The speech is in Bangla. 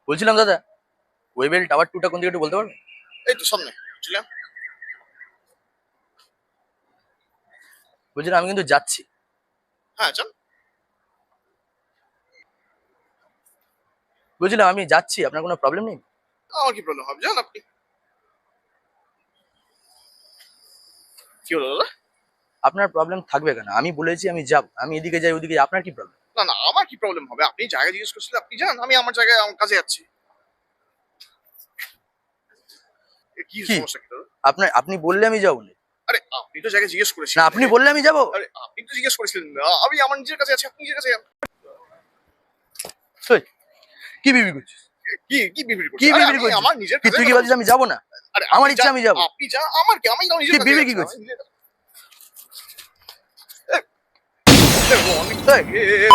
বলছিলাম দাদা, ওয়েবেল টাওয়ার 2টা কোন দিকে একটু বলতে পারবেন? এই তো সামনে বুঝলাম। বলছিলাম আমি কিন্তু যাচ্ছি। হ্যাঁ চল। বলছিলাম আমি যাচ্ছি, আপনার কোনো প্রবলেম নেই? আমার কি প্রবলেম হবে, যান আপনি। কি হলো দাদা? আপনার প্রবলেম থাকবে কেন? আমি বলেছি আমি যাব, আমি এদিকে যাই ওদিকে যাই, আপনার কি প্রবলেম? না না, আমার কি প্রবলেম হবে? আপনি জায়গা জিজ্ঞেস করছিলেন, আপনি যান, আমি আমার জায়গায় আমার কাজে যাচ্ছি। কি কি সমস্যা কি দাদা? আপনি বললে আমি যাবো না? আরে আপনি তো জায়গা জিজ্ঞেস না করেছিলেন। আপনি বললে আমি যাবো? আরে আপনি তো জিজ্ঞেস করেছিলেন, আমি আমার নিজের কাছে আছি, আপনি নিজের কাছে যান। ওই, কি বিবি করছিস? কি কি বিবি করছেন? কি আরে বিবি আমি করছিস? আমার নিজের কি কাছে তুই কি কথা বলছিস বলছি। আমি যাবো না? আরে আমার আপনি ইচ্ছা যান, আমি যাবো। আপনি যা, আমার কি, আমি আমার নিজের কি কাছে বিবি যাচ্ছি, কি আমি করছিস? নিজের কাছে। এ, এ, অনেক- এ, এ, এ,